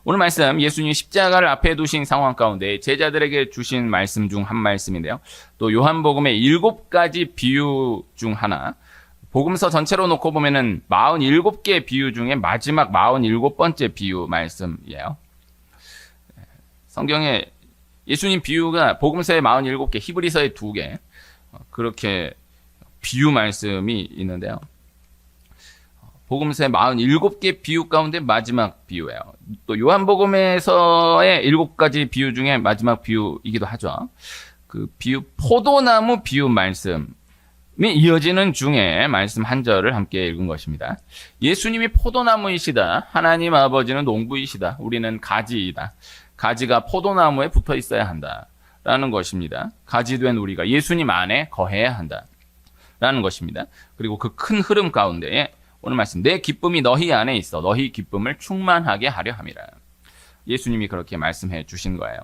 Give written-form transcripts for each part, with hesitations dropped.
오늘 말씀 예수님이 십자가를 앞에 두신 상황 가운데 제자들에게 주신 말씀 중 한 말씀인데요. 또 요한복음의 7가지 비유 중 하나, 복음서 전체로 놓고 보면은 47개 비유 중에 마지막 47번째 비유 말씀이에요. 성경에 예수님 비유가 복음서에 47개, 히브리서에 2개, 그렇게 비유 말씀이 있는데요. 복음서의 47개 비유 가운데 마지막 비유예요. 또 요한복음에서의 7가지 비유 중에 마지막 비유이기도 하죠. 그 비유, 포도나무 비유 말씀이 이어지는 중에 말씀 한 절을 함께 읽은 것입니다. 예수님이 포도나무이시다. 하나님 아버지는 농부이시다. 우리는 가지이다. 가지가 포도나무에 붙어 있어야 한다. 라는 것입니다. 가지 된 우리가 예수님 안에 거해야 한다. 라는 것입니다. 그리고 그 큰 흐름 가운데에 오늘 말씀, 내 기쁨이 너희 안에 있어 너희 기쁨을 충만하게 하려 함이라. 예수님이 그렇게 말씀해 주신 거예요.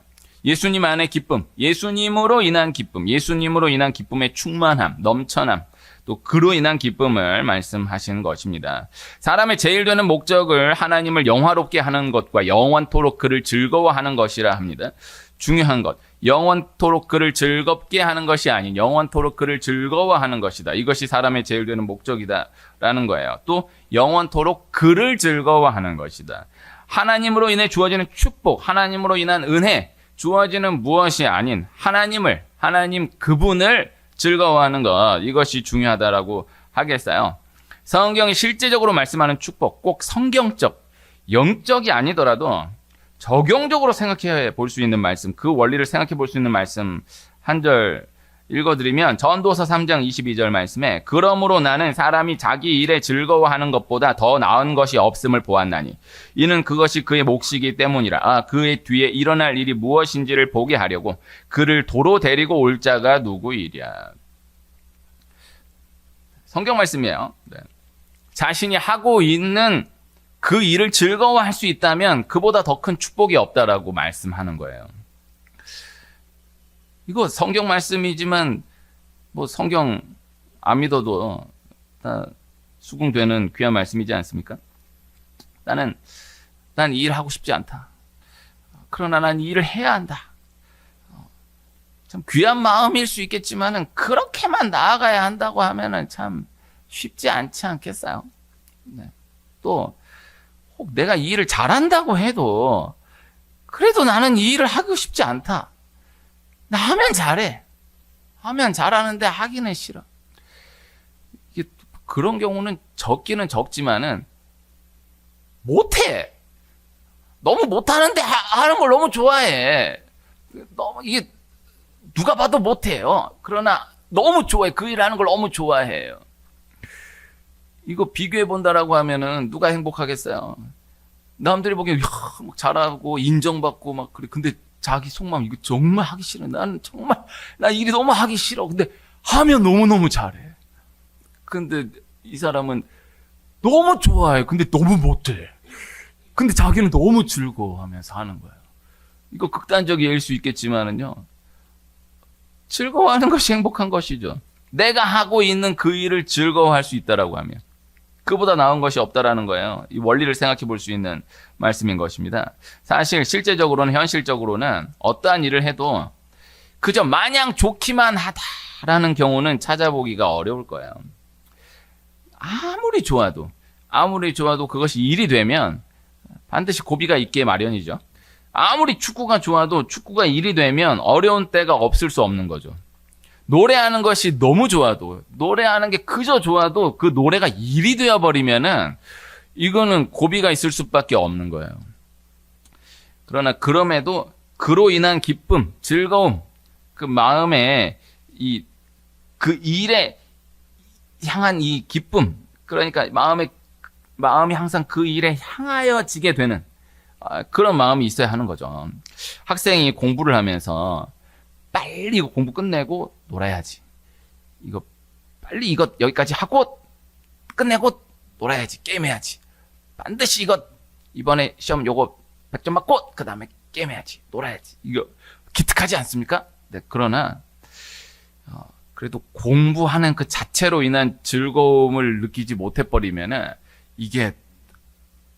예수님 안에 기쁨, 예수님으로 인한 기쁨, 예수님으로 인한 기쁨의 충만함, 넘쳐남, 또 그로 인한 기쁨을 말씀하시는 것입니다. 사람의 제일 되는 목적을 하나님을 영화롭게 하는 것과 영원토록 그를 즐거워하는 것이라 합니다. 중요한 것, 영원토록 그를 즐겁게 하는 것이 아닌 영원토록 그를 즐거워하는 것이다. 이것이 사람의 제일 되는 목적이다라는 거예요. 또 영원토록 그를 즐거워하는 것이다. 하나님으로 인해 주어지는 축복, 하나님으로 인한 은혜, 주어지는 무엇이 아닌 하나님 그분을 즐거워하는 것, 이것이 중요하다라고 하겠어요. 성경이 실제적으로 말씀하는 축복, 꼭 성경적, 영적이 아니더라도 적용적으로 생각해 볼 수 있는 말씀, 그 원리를 생각해 볼 수 있는 말씀 한 절 읽어드리면 전도서 3장 22절 말씀에 그러므로 나는 사람이 자기 일에 즐거워하는 것보다 더 나은 것이 없음을 보았나니 이는 그것이 그의 몫이기 때문이라. 그의 뒤에 일어날 일이 무엇인지를 보게 하려고 그를 도로 데리고 올 자가 누구이랴. 성경 말씀이에요. 네. 자신이 하고 있는 그 일을 즐거워할 수 있다면 그보다 더 큰 축복이 없다라고 말씀하는 거예요. 이거 성경 말씀이지만 뭐 성경 안 믿어도 다 수긍되는 귀한 말씀이지 않습니까? 난 이 일 하고 싶지 않다. 그러나 난 이 일을 해야 한다. 참 귀한 마음일 수 있겠지만은 그렇게만 나아가야 한다고 하면은 참 쉽지 않지 않겠어요? 네. 또 혹 내가 이 일을 잘한다고 해도 그래도 나는 이 일을 하고 싶지 않다. 나 하면 잘해. 하면 잘하는데 하기는 싫어. 이게 그런 경우는 적기는 적지만은 못해. 너무 못하는데 하는 걸 너무 좋아해. 너무 이게 누가 봐도 못해요. 그러나 너무 좋아해. 그 일 하는 걸 너무 좋아해요. 이거 비교해 본다라고 하면은 누가 행복하겠어요? 남들이 보기엔 막 잘하고 인정받고 막 그래. 근데 자기 속마음 이거 정말 하기 싫어. 나는 정말 나 일이 너무 하기 싫어. 근데 하면 너무너무 잘해. 근데 이 사람은 너무 좋아해. 근데 너무 못해. 근데 자기는 너무 즐거워하면서 하는 거예요. 이거 극단적일 수 있겠지만은요. 즐거워하는 것이 행복한 것이죠. 내가 하고 있는 그 일을 즐거워할 수 있다라고 하면 그보다 나은 것이 없다라는 거예요. 이 원리를 생각해 볼 수 있는 말씀인 것입니다. 사실 실제적으로는 현실적으로는 어떠한 일을 해도 그저 마냥 좋기만 하다라는 경우는 찾아보기가 어려울 거예요. 아무리 좋아도 그것이 일이 되면 반드시 고비가 있게 마련이죠. 아무리 축구가 좋아도 축구가 일이 되면 어려운 때가 없을 수 없는 거죠. 노래하는 것이 너무 좋아도, 노래하는 게 그저 좋아도 그 노래가 일이 되어버리면은 이거는 고비가 있을 수밖에 없는 거예요. 그러나 그럼에도 그로 인한 기쁨, 즐거움, 그 마음에 그 일에 향한 이 기쁨, 그러니까 마음이 항상 그 일에 향하여지게 되는 그런 마음이 있어야 하는 거죠. 학생이 공부를 하면서 빨리 이거 공부 끝내고 놀아야지. 빨리 여기까지 하고 끝내고 놀아야지. 게임해야지. 반드시 이번에 시험 요거 100점 맞고 그 다음에 게임해야지. 놀아야지. 이거 기특하지 않습니까? 네, 그러나 그래도 공부하는 그 자체로 인한 즐거움을 느끼지 못해버리면은 이게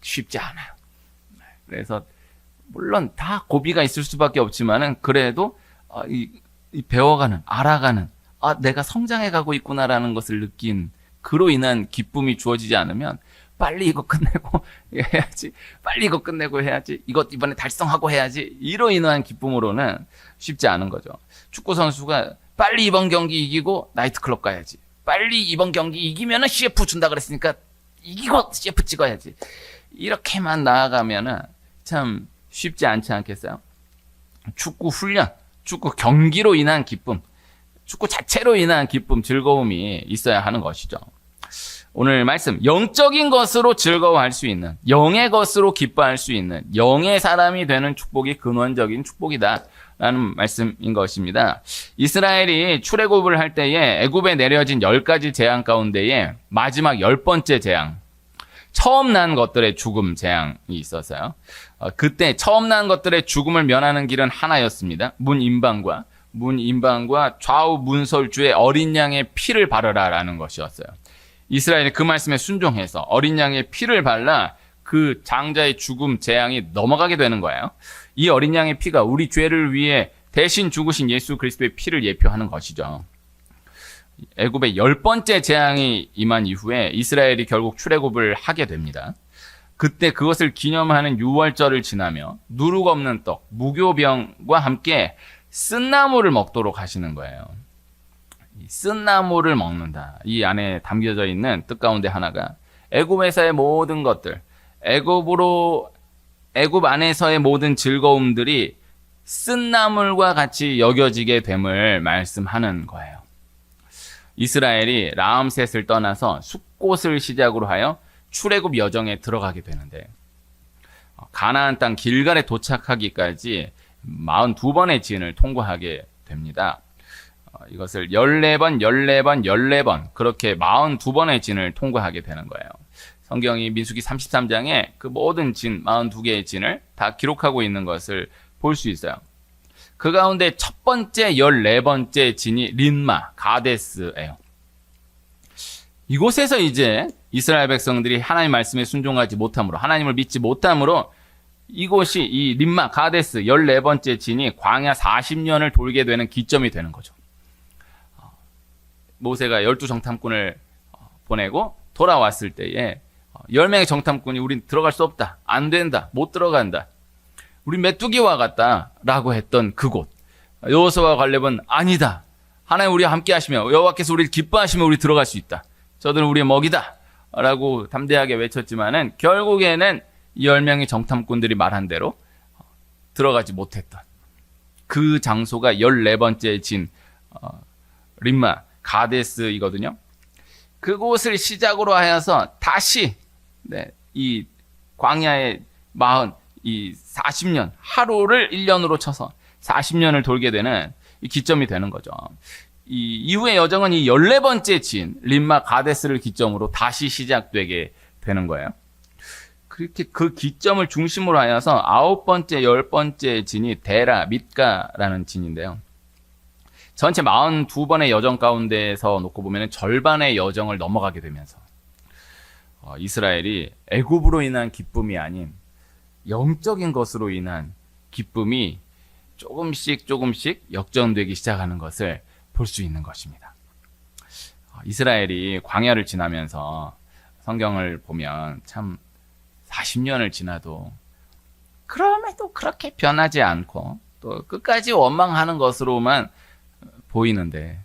쉽지 않아요. 그래서 물론 다 고비가 있을 수밖에 없지만은 그래도 이 배워가는, 알아가는, 내가 성장해가고 있구나라는 것을 느낀 그로 인한 기쁨이 주어지지 않으면 빨리 이거 끝내고 해야지, 빨리 이거 끝내고 해야지, 이것 이번에 달성하고 해야지, 이로 인한 기쁨으로는 쉽지 않은 거죠. 축구 선수가 빨리 이번 경기 이기고 나이트클럽 가야지, 빨리 이번 경기 이기면은 CF 준다 그랬으니까 이기고 CF 찍어야지, 이렇게만 나아가면은 참 쉽지 않지 않겠어요? 축구 훈련, 축구 경기로 인한 기쁨, 축구 자체로 인한 기쁨, 즐거움이 있어야 하는 것이죠. 오늘 말씀, 영적인 것으로 즐거워할 수 있는, 영의 것으로 기뻐할 수 있는, 영의 사람이 되는 축복이 근원적인 축복이다 라는 말씀인 것입니다. 이스라엘이 출애굽을 할 때에 애굽에 내려진 10가지 재앙 가운데에 마지막 10번째 재앙, 처음 난 것들의 죽음 재앙이 있었어요. 그때 처음 난 것들의 죽음을 면하는 길은 하나였습니다. 문인방과 좌우 문설주의 어린 양의 피를 바르라라는 것이었어요. 이스라엘이 그 말씀에 순종해서 어린 양의 피를 발라 그 장자의 죽음 재앙이 넘어가게 되는 거예요. 이 어린 양의 피가 우리 죄를 위해 대신 죽으신 예수 그리스도의 피를 예표하는 것이죠. 애굽의 10번째 재앙이 임한 이후에 이스라엘이 결국 출애굽을 하게 됩니다. 그때 그것을 기념하는 유월절을 지나며 누룩 없는 떡, 무교병과 함께 쓴나물을 먹도록 하시는 거예요. 쓴나물을 먹는다. 이 안에 담겨져 있는 뜻 가운데 하나가 애굽에서의 모든 것들, 애굽 안에서의 모든 즐거움들이 쓴나물과 같이 여겨지게 됨을 말씀하는 거예요. 이스라엘이 라암셋을 떠나서 숫곳을 시작으로 하여 출애굽 여정에 들어가게 되는데, 가나안 땅 길갈에 도착하기까지 42번의 진을 통과하게 됩니다. 이것을 14번 그렇게 42번의 진을 통과하게 되는 거예요. 성경이 민수기 33장에 그 모든 진, 42개의 진을 다 기록하고 있는 것을 볼 수 있어요. 그 가운데 첫 번째 14번째 진이 린마, 가데스예요. 이곳에서 이제 이스라엘 백성들이 하나님 말씀에 순종하지 못함으로, 하나님을 믿지 못함으로 이곳이 이 린마, 가데스 14번째 진이 광야 40년을 돌게 되는 기점이 되는 거죠. 모세가 12정탐꾼을 보내고 돌아왔을 때에 10명의 정탐꾼이 우린 들어갈 수 없다, 안 된다, 못 들어간다, 우리 메뚜기와 같다라고 했던 그곳, 여호수아와 갈렙은 아니다, 하나님 우리와 함께 하시며 여호와께서 우리를 기뻐하시면 우리 들어갈 수 있다, 저들은 우리의 먹이다 라고 담대하게 외쳤지만은 결국에는 이 10명의 정탐꾼들이 말한 대로 들어가지 못했던 그 장소가 14번째 진 림마 가데스이거든요. 그곳을 시작으로 하여서 다시 이 광야의 이 40년, 하루를 1년으로 쳐서 40년을 돌게 되는 이 기점이 되는 거죠. 이 이후의 여정은 이 14번째 진 림마 가데스를 기점으로 다시 시작되게 되는 거예요. 그렇게 그 기점을 중심으로 하여서 9번째, 10번째 진이 데라 밑가라는 진인데요. 전체 42번의 여정 가운데에서 놓고 보면 절반의 여정을 넘어가게 되면서 이스라엘이 애굽으로 인한 기쁨이 아닌 영적인 것으로 인한 기쁨이 조금씩 역전되기 시작하는 것을 볼 수 있는 것입니다. 이스라엘이 광야를 지나면서 성경을 보면 참 40년을 지나도 그럼에도 그렇게 변하지 않고 또 끝까지 원망하는 것으로만 보이는데,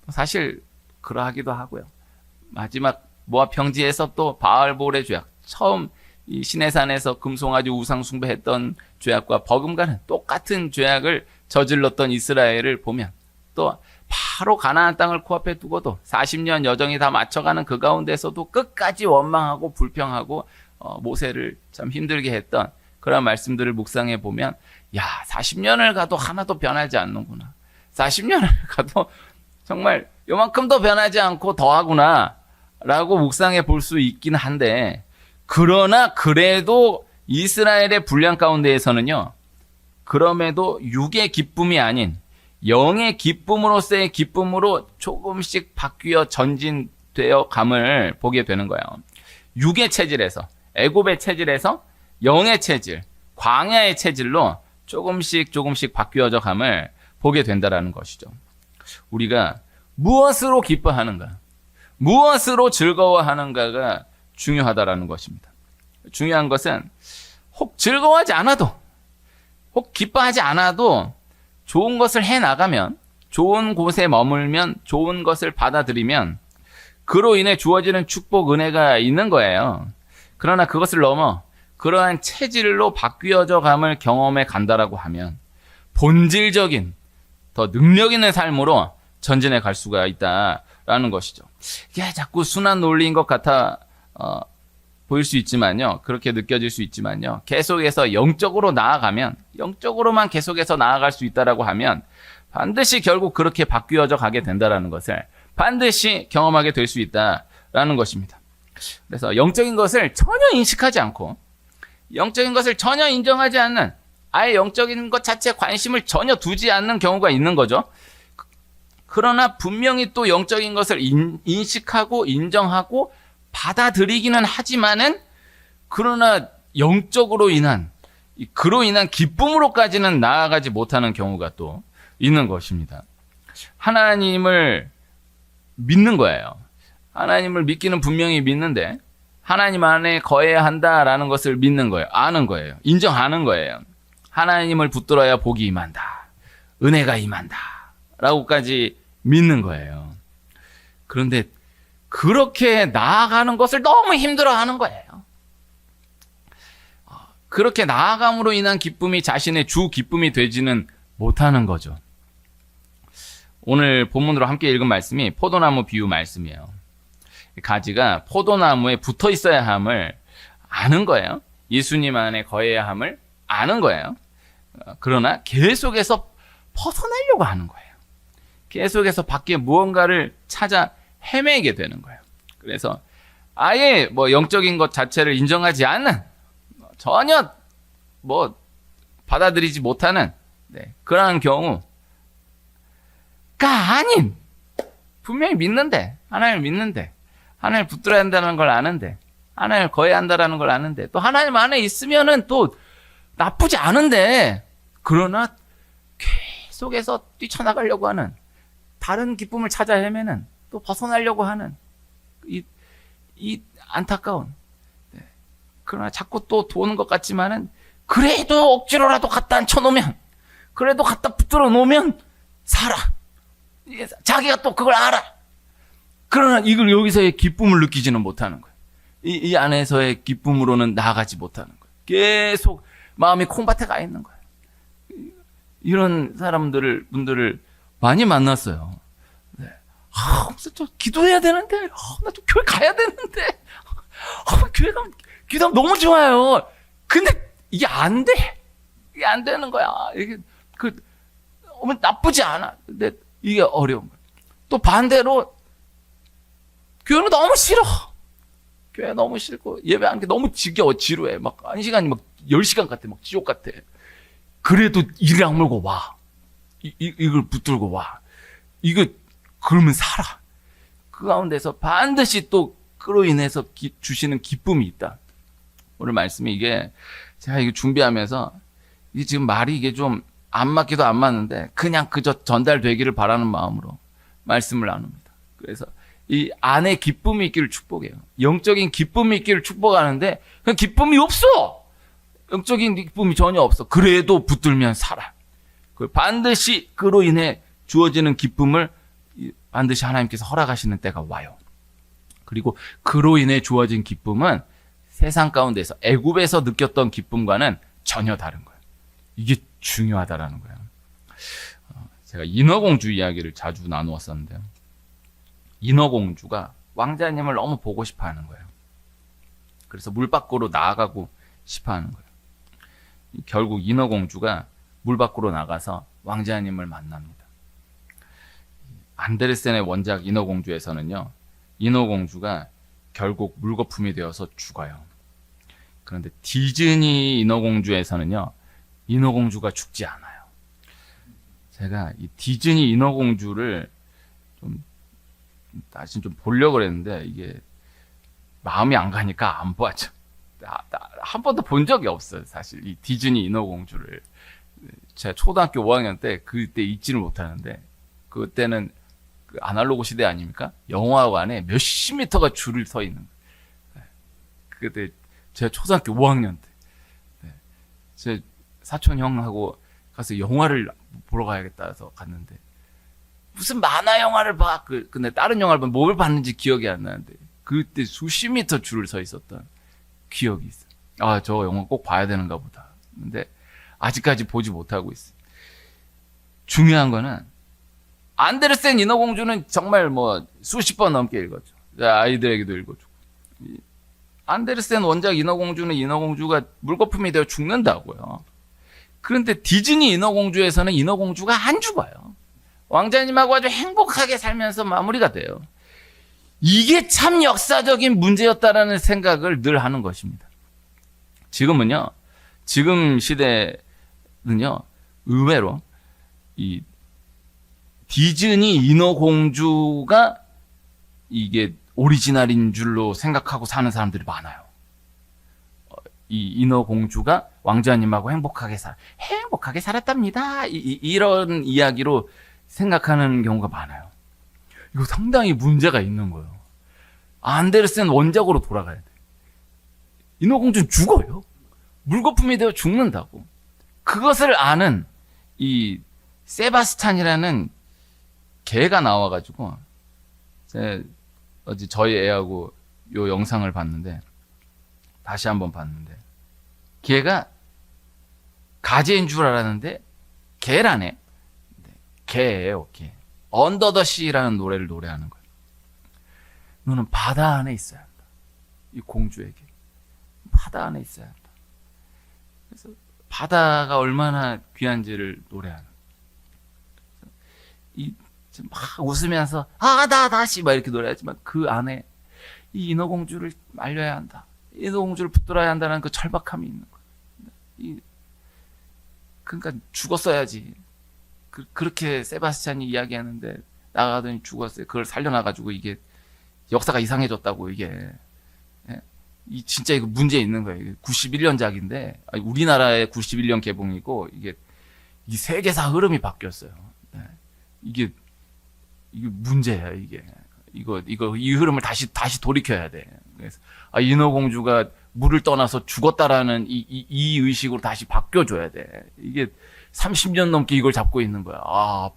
사실 그러하기도 하고요. 마지막 모압 평지에서 또 바알볼의 죄악, 처음 이 시내산에서 금송아지 우상 숭배했던 죄악과 버금가는 똑같은 죄악을 저질렀던 이스라엘을 보면, 또 바로 가나안 땅을 코앞에 두고도 40년 여정이 다 맞춰가는 그 가운데서도 끝까지 원망하고 불평하고 모세를 참 힘들게 했던 그런 말씀들을 묵상해 보면, 야, 40년을 가도 하나도 변하지 않는구나, 40년을 가도 정말 요만큼도 변하지 않고 더하구나 라고 묵상해 볼 수 있긴 한데, 그러나 그래도 이스라엘의 분량 가운데에서는요, 그럼에도 육의 기쁨이 아닌 영의 기쁨으로서의 기쁨으로 조금씩 바뀌어 전진되어 감을 보게 되는 거예요. 육의 체질에서, 애굽의 체질에서 영의 체질, 광야의 체질로 조금씩 바뀌어져 감을 보게 된다라는 것이죠. 우리가 무엇으로 기뻐하는가, 무엇으로 즐거워하는가가 중요하다라는 것입니다. 중요한 것은 혹 즐거워하지 않아도, 혹 기뻐하지 않아도 좋은 것을 해나가면, 좋은 곳에 머물면, 좋은 것을 받아들이면 그로 인해 주어지는 축복, 은혜가 있는 거예요. 그러나 그것을 넘어 그러한 체질로 바뀌어져 감을 경험해 간다라고 하면 본질적인 더 능력 있는 삶으로 전진해 갈 수가 있다라는 것이죠. 이게 자꾸 순환 논리인 것 같아 보일 수 있지만요. 그렇게 느껴질 수 있지만요. 계속해서 영적으로 나아가면, 영적으로만 계속해서 나아갈 수 있다라고 하면 반드시 결국 그렇게 바뀌어져 가게 된다라는 것을 반드시 경험하게 될 수 있다라는 것입니다. 그래서 영적인 것을 전혀 인식하지 않고, 영적인 것을 전혀 인정하지 않는, 아예 영적인 것 자체에 관심을 전혀 두지 않는 경우가 있는 거죠. 그러나 분명히 또 영적인 것을 인식하고 인정하고 받아들이기는 하지만은, 그러나 영적으로 인한, 그로 인한 기쁨으로까지는 나아가지 못하는 경우가 또 있는 것입니다. 하나님을 믿는 거예요. 하나님을 믿기는 분명히 믿는데 하나님 안에 거해야 한다라는 것을 믿는 거예요. 아는 거예요. 인정하는 거예요. 하나님을 붙들어야 복이 임한다, 은혜가 임한다 라고까지 믿는 거예요. 그런데 그렇게 나아가는 것을 너무 힘들어하는 거예요. 그렇게 나아감으로 인한 기쁨이 자신의 주 기쁨이 되지는 못하는 거죠. 오늘 본문으로 함께 읽은 말씀이 포도나무 비유 말씀이에요. 가지가 포도나무에 붙어 있어야 함을 아는 거예요. 예수님 안에 거해야 함을 아는 거예요. 그러나 계속해서 벗어나려고 하는 거예요. 계속해서 밖에 무언가를 찾아 헤매게 되는 거예요. 그래서 아예 영적인 것 자체를 인정하지 않는, 전혀 받아들이지 못하는 그러한 경우가 아닌, 분명히 믿는데, 하나님을 믿는데, 하나님을 붙들어야 한다는 걸 아는데, 하나님을 거해야 한다는 걸 아는데, 또 하나님 안에 있으면은 또 나쁘지 않은데, 그러나 계속해서 뛰쳐나가려고 하는, 다른 기쁨을 찾아 헤매는, 또 벗어나려고 하는 이 안타까운, 그러나 자꾸 또 도는 것 같지만은 그래도 억지로라도 갖다 앉혀놓으면, 그래도 갖다 붙들어 놓으면 살아. 자기가 또 그걸 알아. 그러나 이걸 여기서의 기쁨을 느끼지는 못하는 거예요. 이 안에서의 기쁨으로는 나아가지 못하는 거예요. 계속 마음이 콩밭에 가 있는 거예요. 이런 분들을 많이 만났어요. 네. 저 기도해야 되는데, 나 좀 교회 가야 되는데, 교회 가면 기도하면 너무 좋아요. 근데 이게 안 돼. 이게 안 되는 거야. 이게 나쁘지 않아. 근데 이게 어려운 거야. 또 반대로 교회는 너무 싫어. 교회 너무 싫고 예배하는 게 너무 지겨워, 지루해. 막 1시간이 10시간 같아. 막 지옥 같아. 그래도 이를 악물고 와. 이걸 붙들고 와. 그러면 살아. 그 가운데서 반드시 또 그로 인해서 주시는 기쁨이 있다. 오늘 말씀이 제가 이거 준비하면서 이게 지금 말이 이게 좀 안 맞기도 안 맞는데 그냥 그저 전달되기를 바라는 마음으로 말씀을 나눕니다. 그래서 이 안에 기쁨이 있기를 축복해요. 영적인 기쁨이 있기를 축복하는데 그냥 기쁨이 없어. 영적인 기쁨이 전혀 없어. 그래도 붙들면 살아. 반드시 그로 인해 주어지는 기쁨을 반드시 하나님께서 허락하시는 때가 와요. 그리고 그로 인해 주어진 기쁨은 세상 가운데서, 애굽에서 느꼈던 기쁨과는 전혀 다른 거예요. 이게 중요하다라는 거예요. 제가 인어공주 이야기를 자주 나누었었는데요. 인어공주가 왕자님을 너무 보고 싶어 하는 거예요. 그래서 물 밖으로 나가고 싶어 하는 거예요. 결국 인어공주가 물 밖으로 나가서 왕자님을 만납니다. 안데르센의 원작 인어공주에서는요, 인어공주가 결국 물거품이 되어서 죽어요. 그런데 디즈니 인어공주에서는요, 인어공주가 죽지 않아요. 제가 이 디즈니 인어공주를 다시 좀 보려고 그랬는데 이게 마음이 안 가니까 안 봤죠. 한 번도 본 적이 없어요. 사실 이 디즈니 인어공주를 제가 초등학교 5학년 때 그때 잊지를 못하는데 그때는 그 아날로그 시대 아닙니까? 영화관에 몇십 미터가 줄을 서 있는 거예요. 그때 제가 초등학교 5학년 때 제 사촌 형하고 가서 영화를 보러 가야겠다 해서 갔는데 무슨 만화 영화를 봐. 근데 다른 영화를 보면 뭘 봤는지 기억이 안 나는데 그때 수십 미터 줄을 서 있었던 기억이 있어요. 아, 저 영화 꼭 봐야 되는가 보다. 근데 아직까지 보지 못하고 있어요. 중요한 거는 안데르센 인어공주는 정말 뭐 수십 번 넘게 읽었죠. 아이들에게도 읽어주고. 안데르센 원작 인어공주는 인어공주가 물거품이 되어 죽는다고요. 그런데 디즈니 인어공주에서는 인어공주가 안 죽어요. 왕자님하고 아주 행복하게 살면서 마무리가 돼요. 이게 참 역사적인 문제였다라는 생각을 늘 하는 것입니다. 지금은요, 지금 시대는요, 의외로 이 디즈니 인어공주가 이게 오리지널인 줄로 생각하고 사는 사람들이 많아요. 이 인어공주가 왕자님하고 행복하게 살았답니다. 이런 이야기로 생각하는 경우가 많아요. 이거 상당히 문제가 있는 거예요. 안데르센 원작으로 돌아가야 돼. 인어공주는 죽어요. 물거품이 되어 죽는다고. 그것을 아는 이 세바스찬이라는 개가 나와가지고 어제 저희 애하고 요 영상을 봤는데 다시 한번 봤는데 걔가 가재인 줄 알았는데 개라네. 개예요, 개. 언더 더 시라는 노래를 노래하는 거예요. 너는 바다 안에 있어야 한다. 이 공주에게 바다 안에 있어야 한다. 그래서 바다가 얼마나 귀한지를 노래하는. 막 웃으면서 나 다시 막 이렇게 노래하지만 그 안에 이 인어공주를 말려야 한다. 인어공주를 붙들어야 한다는 그 절박함이 있는 거예요. 그러니까 죽었어야지. 그렇게 세바스찬이 이야기하는데 나가더니 죽었어요. 그걸 살려놔가지고 이게 역사가 이상해졌다고 이게. 이 진짜 이거 문제 있는 거예요. 91년작인데 우리나라의 91년 개봉이고 이게 이 세계사 흐름이 바뀌었어요. 이게 문제야 이게. 이 흐름을 다시 돌이켜야 돼. 그래서 인어공주가 물을 떠나서 죽었다라는 이 의식으로 다시 바뀌어줘야 돼. 이게 30년 넘게 이걸 잡고 있는 거야.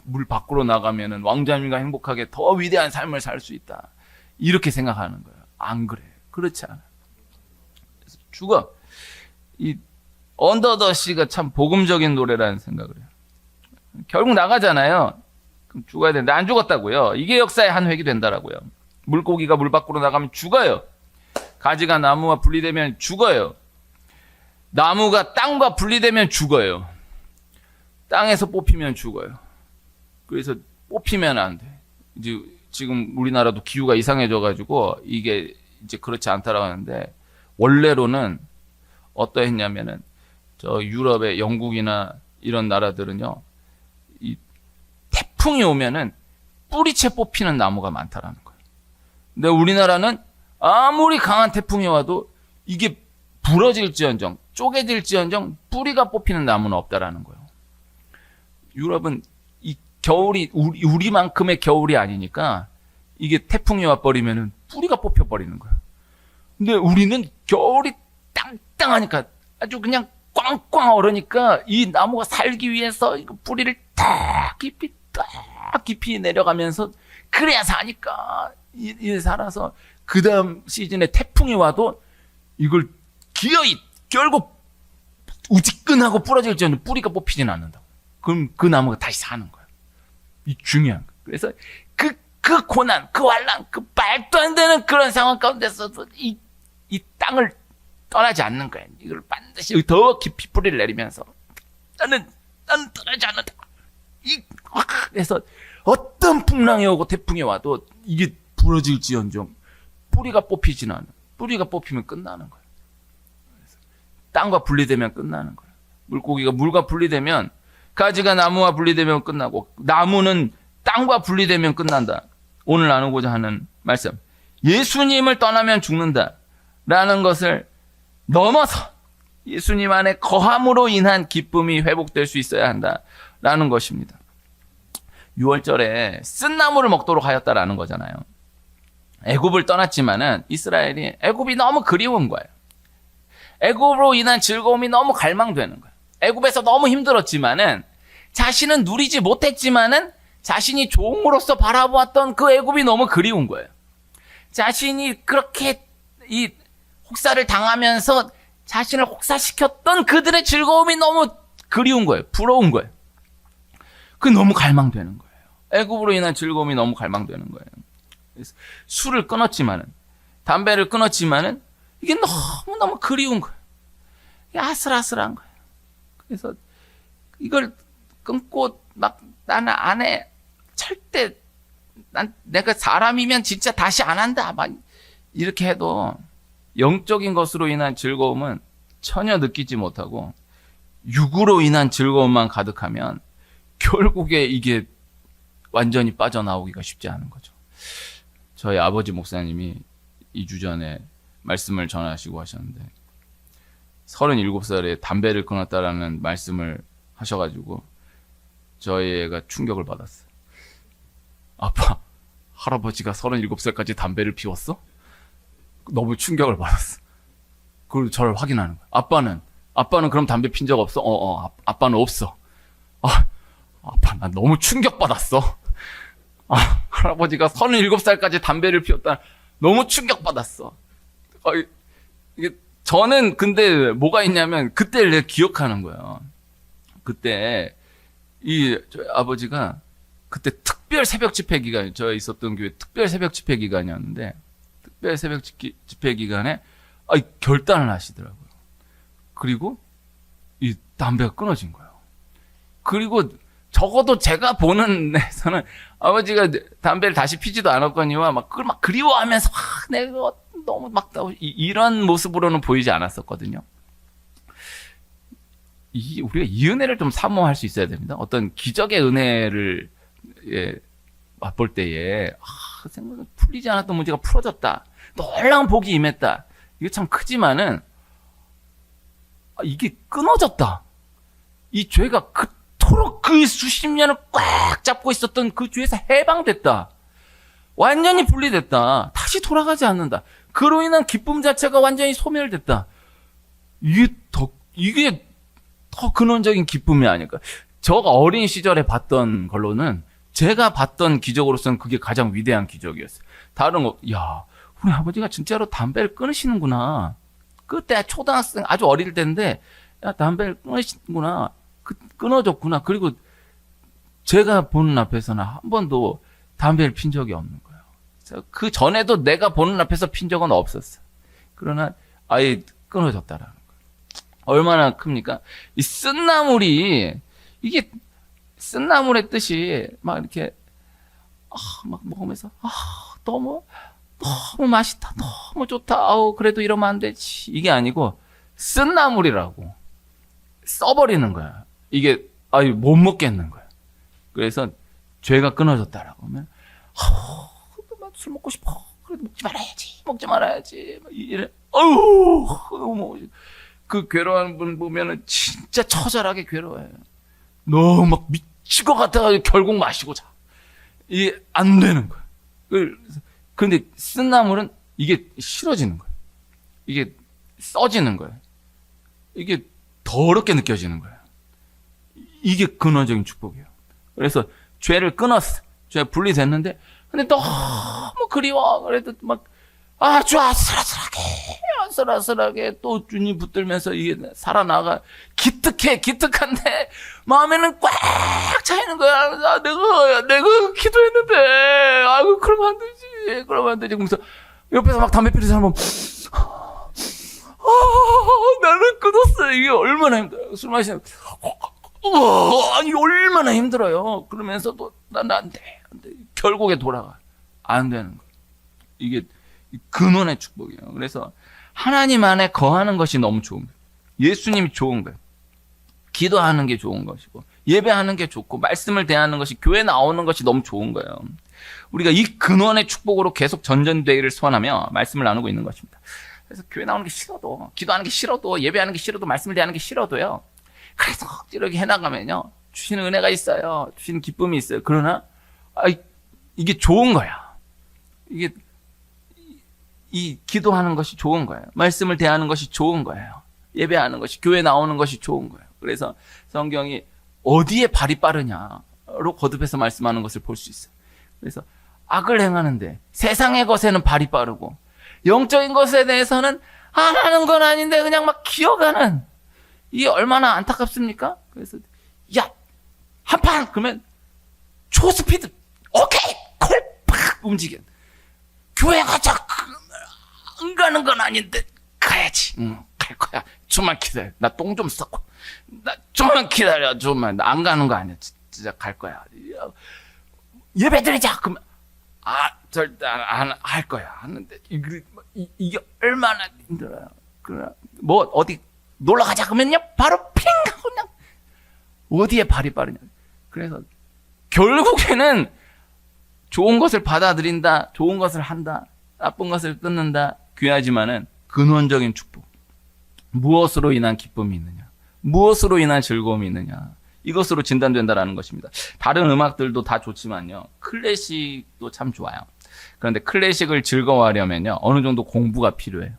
물 밖으로 나가면은 왕자님과 행복하게 더 위대한 삶을 살 수 있다. 이렇게 생각하는 거야. 안 그래. 그렇지 않아. 그래서 죽어. 이 언더 더 시가 참 복음적인 노래라는 생각을 해요. 결국 나가잖아요. 그럼 죽어야 되는데 안 죽었다고요. 이게 역사의 한 획이 된다라고요. 물고기가 물 밖으로 나가면 죽어요. 가지가 나무와 분리되면 죽어요. 나무가 땅과 분리되면 죽어요. 땅에서 뽑히면 죽어요. 그래서 뽑히면 안 돼. 이제 지금 우리나라도 기후가 이상해져가지고 이게 이제 그렇지 않다라고 하는데 원래로는 어떠했냐면은 저 유럽의 영국이나 이런 나라들은요. 이 태풍이 오면은 뿌리채 뽑히는 나무가 많다라는 거예요. 근데 우리나라는 아무리 강한 태풍이 와도 이게 부러질지언정 쪼개질지언정 뿌리가 뽑히는 나무는 없다라는 거예요. 유럽은 이 겨울이 우리만큼의 겨울이 아니니까 이게 태풍이 와버리면은 뿌리가 뽑혀버리는 거야. 근데 우리는 겨울이 땅땅하니까 아주 그냥 꽝꽝 얼으니까 이 나무가 살기 위해서 이거 뿌리를 딱 깊이 내려가면서 그래야 사니까 이 살아서 그 다음 시즌에 태풍이 와도 이걸 기어이 결국 우지끈하고 부러질지언정 뿌리가 뽑히진 않는다고. 그럼 그 나무가 다시 사는 거야. 이 중요한 거야. 그래서 그 고난, 그 환란, 그 말도 안 되는 그런 상황 가운데서도 이 땅을 떠나지 않는 거야. 이걸 반드시 더 깊이 뿌리를 내리면서 나는 떠나지 않는다. 그래서 어떤 풍랑이 오고 태풍이 와도 이게 부러질지언정 뿌리가 뽑히진 않아. 뿌리가 뽑히면 끝나는 거야. 그래서 땅과 분리되면 끝나는 거야. 물고기가 물과 분리되면 가지가 나무와 분리되면 끝나고 나무는 땅과 분리되면 끝난다. 오늘 나누고자 하는 말씀. 예수님을 떠나면 죽는다. 라는 것을 넘어서 예수님 안에 거함으로 인한 기쁨이 회복될 수 있어야 한다라는 것입니다. 6월절에 쓴 나물을 먹도록 하였다라는 거잖아요. 애굽을 떠났지만은 이스라엘이 애굽이 너무 그리운 거예요. 애굽으로 인한 즐거움이 너무 갈망되는 거예요. 애굽에서 너무 힘들었지만은 자신은 누리지 못했지만은 자신이 종으로서 바라보았던 그 애굽이 너무 그리운 거예요. 자신이 그렇게 이 혹사를 당하면서 자신을 혹사시켰던 그들의 즐거움이 너무 그리운 거예요. 부러운 거예요. 그 너무 갈망되는 거예요. 애굽으로 인한 즐거움이 너무 갈망되는 거예요. 그래서 술을 끊었지만은, 담배를 끊었지만은 이게 너무너무 그리운 거예요. 이게 아슬아슬한 거예요. 그래서 이걸 끊고 막 나는 안 해. 절대 내가 사람이면 진짜 다시 안 한다. 막 이렇게 해도 영적인 것으로 인한 즐거움은 전혀 느끼지 못하고 육으로 인한 즐거움만 가득하면 결국에 이게 완전히 빠져나오기가 쉽지 않은 거죠. 저희 아버지 목사님이 2주 전에 말씀을 전하시고 하셨는데 37살에 담배를 끊었다라는 말씀을 하셔가지고 저희 애가 충격을 받았어요. 아빠, 할아버지가 37살까지 담배를 피웠어? 너무 충격을 받았어. 그리고 저를 확인하는 거야. 아빠는 그럼 담배 핀 적 없어? 아빠는 없어. 아빠, 나 너무 충격받았어. 할아버지가 37살까지 담배를 피웠다. 너무 충격받았어. 이게 저는 근데 뭐가 있냐면 그때를 내가 기억하는 거예요. 그때 저희 아버지가 그때 특별 새벽 집회 기간, 저 있었던 교회 특별 새벽 집회 기간이었는데 특별 새벽 집회 기간에 결단을 하시더라고요. 그리고 이 담배가 끊어진 거예요. 그리고 적어도 제가 보는 데서는 아버지가 담배를 다시 피지도 않았거니와 그걸 막 그리워하면서 내가 너무 막 이런 모습으로는 보이지 않았었거든요. 우리가 이 은혜를 좀 사모할 수 있어야 됩니다. 어떤 기적의 은혜를 맛볼 때에 생각은 풀리지 않았던 문제가 풀어졌다. 놀라운 복이 임했다. 이게 참 크지만은 이게 끊어졌다. 이 죄가 그토록 그 수십 년을 꽉 잡고 있었던 그 죄에서 해방됐다. 완전히 분리됐다. 다시 돌아가지 않는다. 그로 인한 기쁨 자체가 완전히 소멸됐다. 이게 더 근원적인 기쁨이 아닐까. 저가 어린 시절에 봤던 걸로는 제가 봤던 기적으로서는 그게 가장 위대한 기적이었어요. 다른 거, 우리 아버지가 진짜로 담배를 끊으시는구나. 그때 초등학생 아주 어릴 때인데, 담배를 끊으시는구나. 끊어졌구나. 그리고 제가 보는 앞에서는 한 번도 담배를 핀 적이 없는 거예요. 그 전에도 내가 보는 앞에서 핀 적은 없었어요. 그러나 아예 끊어졌다라는 거예요. 얼마나 큽니까? 이 쓴나물이, 이게 쓴나물의 뜻이 막 이렇게 막 먹으면서 너무 맛있다, 너무 좋다, 그래도 이러면 안 되지, 이게 아니고 쓴나물이라고 써버리는 거야. 이게 못 먹겠는 거야. 그래서 죄가 끊어졌다라고 하면 술 먹고 싶어, 그래도 먹지 말아야지 이래. 너무 그 괴로워하는 분 보면은 진짜 처절하게 괴로워해요. 너무 막 미칠 것 같아가지고 결국 마시고 자. 이게 안 되는 거야. 그런데 쓴나물은 이게 싫어지는 거야. 이게 써지는 거야. 이게 더럽게 느껴지는 거야. 이게 근원적인 축복이에요. 그래서 죄를 끊었어. 죄 분리됐는데, 근데 너무 그리워. 그래도 아주 아슬아슬하게 또 주님 붙들면서 이게 살아나가. 기특한데 마음에는 꽉 차이는 거야. 내가 기도했는데 그러면 안 되지. 그러면서 옆에서 막 담배 피우는 사람은 나는 끊었어. 이게 얼마나 힘들어요. 술 마시면 이게 얼마나 힘들어요. 그러면서도 난 안 돼. 결국에 돌아가. 안 되는 거예요. 이게 근원의 축복이에요. 그래서 하나님 안에 거하는 것이 너무 좋은 거예요. 예수님이 좋은 거예요. 기도하는 게 좋은 것이고, 예배하는 게 좋고, 말씀을 대하는 것이, 교회 나오는 것이 너무 좋은 거예요. 우리가 이 근원의 축복으로 계속 전전되기를 소원하며 말씀을 나누고 있는 것입니다. 그래서 교회 나오는 게 싫어도, 기도하는 게 싫어도, 예배하는 게 싫어도, 말씀을 대하는 게 싫어도요. 그래서 이렇게 해나가면요. 주시는 은혜가 있어요. 주시는 기쁨이 있어요. 그러나 이게 좋은 거야. 이게 이 기도하는 것이 좋은 거예요. 말씀을 대하는 것이 좋은 거예요. 예배하는 것이, 교회 나오는 것이 좋은 거예요. 그래서 성경이 어디에 발이 빠르냐로 거듭해서 말씀하는 것을 볼 수 있어요. 그래서 악을 행하는데 세상의 것에는 발이 빠르고 영적인 것에 대해서는 안 하는 건 아닌데 그냥 막 기어가는, 이게 얼마나 안타깝습니까? 그래서 야, 한판 그러면 초스피드, 오케이, 콜팍 움직여. 교회 가자. 안 가는 건 아닌데 가야지. 갈 거야. 좀만 기다려. 나 똥 좀 싸고. 나 좀만 기다려. 좀만. 나 안 가는 거 아니야. 진짜 갈 거야. 예배 드리자. 그러면 절대 안 할 거야. 하는데 이게 얼마나 힘들어요. 그래. 뭐 어디 놀러 가자 그러면요. 바로 핑 하고 그냥 어디에 발이 빠르냐. 그래서 결국에는 좋은 것을 받아들인다, 좋은 것을 한다, 나쁜 것을 끊는다, 귀하지만은 근원적인 축복. 무엇으로 인한 기쁨이 있느냐, 무엇으로 인한 즐거움이 있느냐, 이것으로 진단된다라는 것입니다. 다른 음악들도 다 좋지만요, 클래식도 참 좋아요. 그런데 클래식을 즐거워하려면요, 어느 정도 공부가 필요해요.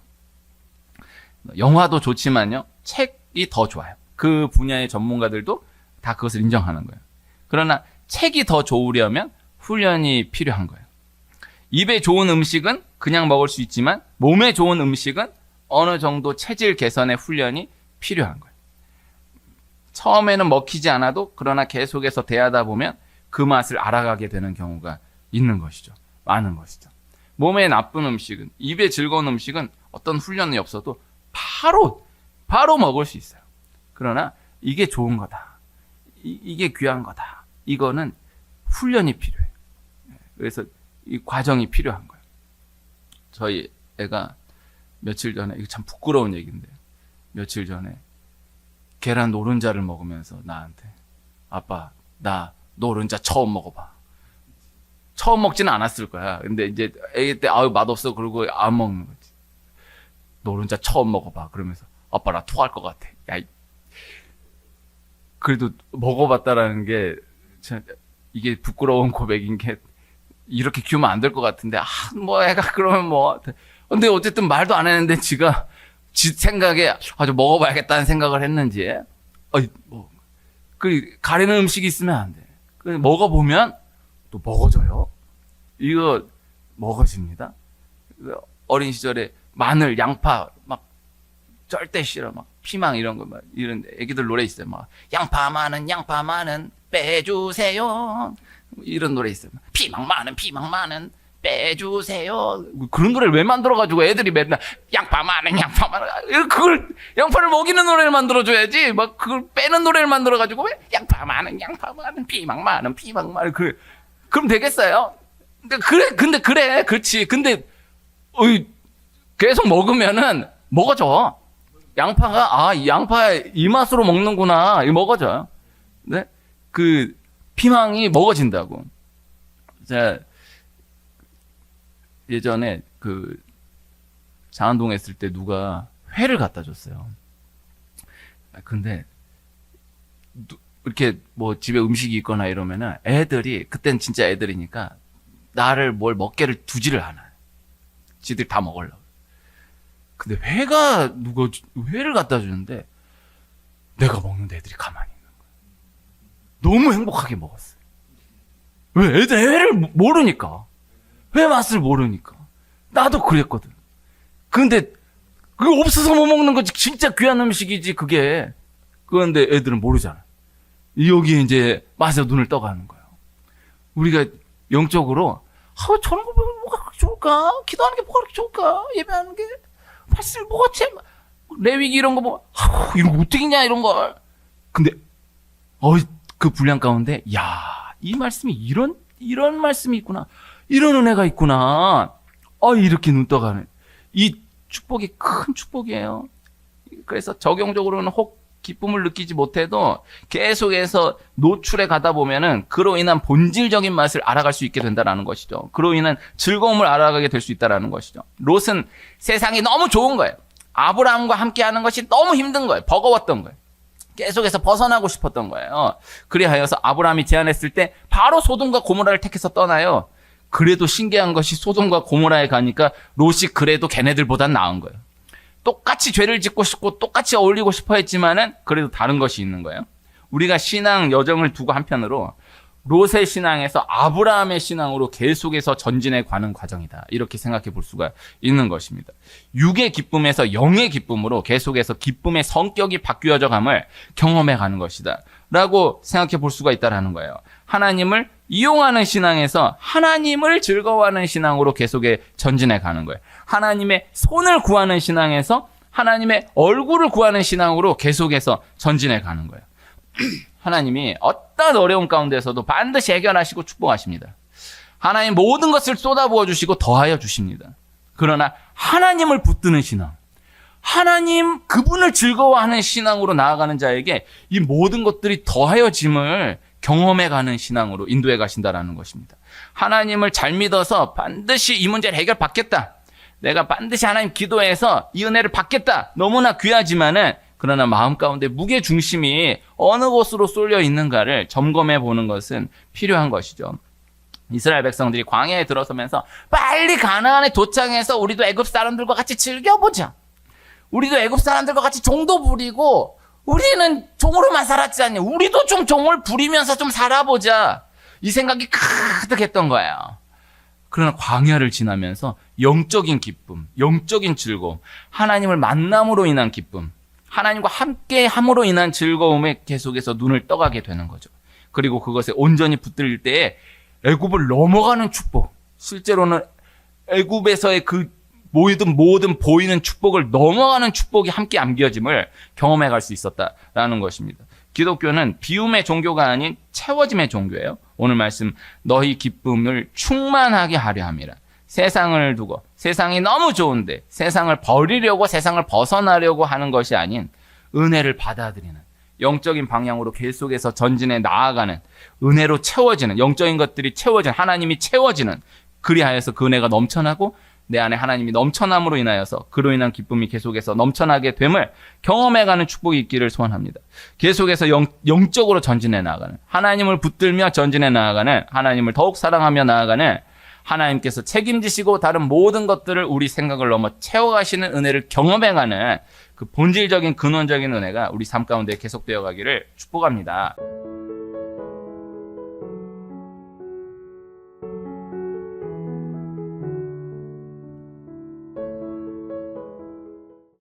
영화도 좋지만요, 책이 더 좋아요. 그 분야의 전문가들도 다 그것을 인정하는 거예요. 그러나 책이 더 좋으려면 훈련이 필요한 거예요. 입에 좋은 음식은 그냥 먹을 수 있지만 몸에 좋은 음식은 어느 정도 체질 개선의 훈련이 필요한 거예요. 처음에는 먹히지 않아도 그러나 계속해서 대하다 보면 그 맛을 알아가게 되는 경우가 있는 것이죠. 많은 것이죠. 몸에 나쁜 음식은, 입에 즐거운 음식은 어떤 훈련이 없어도 바로 먹을 수 있어요. 그러나 이게 좋은 거다, 이게 귀한 거다, 이거는 훈련이 필요해요. 그래서 이 과정이 필요한 거예요. 저희 애가 며칠 전에, 이거 참 부끄러운 얘기인데, 며칠 전에 계란 노른자를 먹으면서 나한테, 아빠, 나 노른자 처음 먹어봐. 처음 먹지는 않았을 거야. 근데 이제 애기 때 맛없어 그러고 안 먹는 거지. 노른자 처음 먹어봐. 그러면서 아빠 나 토할 것 같아. 야, 그래도 먹어봤다라는 게 이게 부끄러운 고백인 게, 이렇게 키우면 안 될 것 같은데, 뭐 애가 그러면 뭐, 근데 어쨌든 말도 안 했는데 지가 지 생각에 아주 먹어봐야겠다는 생각을 했는지, 그 가리는 음식이 있으면 안 돼. 그 먹어보면 또 먹어져요. 이거 먹어집니다. 어린 시절에 마늘, 양파 막 절대 싫어. 막 피망 이런 거 막 이런 애기들 노래 있어요. 막 양파 많은 빼주세요. 이런 노래 있어요. 피망 많은 빼주세요. 그런 노래를 왜 만들어가지고 애들이 맨날 양파 많은 그걸 양파를 먹이는 노래를 만들어줘야지. 막 그걸 빼는 노래를 만들어가지고 왜 양파 많은 피망 많은 그럼 되겠어요? 근데 그래 그렇지. 근데 계속 먹으면은 먹어져. 양파가 양파 이 맛으로 먹는구나. 이거 먹어져요. 네? 그 피망이 먹어진다고. 제가 예전에 그 장안동에 있을 때 누가 회를 갖다 줬어요. 근데 이렇게 뭐 집에 음식이 있거나 이러면은 애들이, 그땐 진짜 애들이니까 나를 뭘 먹게를 두지를 않아요. 지들 다 먹으려고. 근데 누가 회를 갖다 주는데 내가 먹는데 애들이 가만히 있는 거야. 너무 행복하게 먹었어요. 왜? 애들 회를 모르니까. 회 맛을 모르니까. 나도 그랬거든. 근데 그거 없어서 못 먹는 거지. 진짜 귀한 음식이지 그게. 그런데 애들은 모르잖아. 여기에 이제 맛에 눈을 떠가는 거예요. 우리가 영적으로 저런 거 뭐가 그렇게 좋을까? 기도하는 게 뭐가 그렇게 좋을까? 예배하는 게 말씀 뭐가 참 레위기 이런 거 뭐 이런 거 어떻게 있냐 이런 걸. 근데 그 분량 가운데 이 말씀이 이런 말씀이 있구나. 이런 은혜가 있구나. 이렇게 눈 떠가는 이 축복이 큰 축복이에요. 그래서 적용적으로는 혹 기쁨을 느끼지 못해도 계속해서 노출해 가다 보면은 그로 인한 본질적인 맛을 알아갈 수 있게 된다라는 것이죠. 그로 인한 즐거움을 알아가게 될 수 있다라는 것이죠. 롯은 세상이 너무 좋은 거예요. 아브라함과 함께 하는 것이 너무 힘든 거예요. 버거웠던 거예요. 계속해서 벗어나고 싶었던 거예요. 그리하여서 아브라함이 제안했을 때 바로 소돔과 고모라를 택해서 떠나요. 그래도 신기한 것이 소돔과 고모라에 가니까 롯이 그래도 걔네들보단 나은 거예요. 똑같이 죄를 짓고 싶고 똑같이 어울리고 싶어 했지만은 그래도 다른 것이 있는 거예요. 우리가 신앙 여정을 두고 한편으로 롯의 신앙에서 아브라함의 신앙으로 계속해서 전진해 가는 과정이다. 이렇게 생각해 볼 수가 있는 것입니다. 육의 기쁨에서 영의 기쁨으로 계속해서 기쁨의 성격이 바뀌어져 감을 경험해 가는 것이다. 라고 생각해 볼 수가 있다라는 거예요. 하나님을 이용하는 신앙에서 하나님을 즐거워하는 신앙으로 계속해 전진해 가는 거예요. 하나님의 손을 구하는 신앙에서 하나님의 얼굴을 구하는 신앙으로 계속해서 전진해 가는 거예요. 하나님이 어떤 어려운 가운데서도 반드시 해결하시고 축복하십니다. 하나님 모든 것을 쏟아부어 주시고 더하여 주십니다. 그러나 하나님을 붙드는 신앙, 하나님 그분을 즐거워하는 신앙으로 나아가는 자에게 이 모든 것들이 더하여짐을 경험해가는 신앙으로 인도해 가신다라는 것입니다. 하나님을 잘 믿어서 반드시 이 문제를 해결받겠다. 내가 반드시 하나님 기도해서 이 은혜를 받겠다. 너무나 귀하지만은 그러나 마음 가운데 무게 중심이 어느 곳으로 쏠려 있는가를 점검해 보는 것은 필요한 것이죠. 이스라엘 백성들이 광야에 들어서면서 빨리 가나안에 도착해서 우리도 애굽 사람들과 같이 즐겨보자. 우리도 애굽 사람들과 같이 종도 부리고 우리는 종으로만 살았지 않냐. 우리도 좀 종을 부리면서 좀 살아보자. 이 생각이 가득했던 거예요. 그러나 광야를 지나면서 영적인 기쁨, 영적인 즐거움, 하나님을 만남으로 인한 기쁨, 하나님과 함께 함으로 인한 즐거움에 계속해서 눈을 떠가게 되는 거죠. 그리고 그것에 온전히 붙들 때에 애굽을 넘어가는 축복, 실제로는 애굽에서의 그 모든 보이는 축복을 넘어가는 축복이 함께 안겨짐을 경험해 갈 수 있었다라는 것입니다. 기독교는 비움의 종교가 아닌 채워짐의 종교예요. 오늘 말씀 너희 기쁨을 충만하게 하려 함이라. 세상을 두고 세상이 너무 좋은데 세상을 버리려고 세상을 벗어나려고 하는 것이 아닌 은혜를 받아들이는 영적인 방향으로 계속해서 전진해 나아가는 은혜로 채워지는 영적인 것들이 채워지는 하나님이 채워지는 그리하여서 그 은혜가 넘쳐나고 내 안에 하나님이 넘쳐남으로 인하여서 그로 인한 기쁨이 계속해서 넘쳐나게 됨을 경험해가는 축복이 있기를 소원합니다. 계속해서 영적으로 전진해 나아가는 하나님을 붙들며 전진해 나아가는 하나님을 더욱 사랑하며 나아가는 하나님께서 책임지시고 다른 모든 것들을 우리 생각을 넘어 채워가시는 은혜를 경험해가는 그 본질적인 근원적인 은혜가 우리 삶 가운데 계속되어 가기를 축복합니다.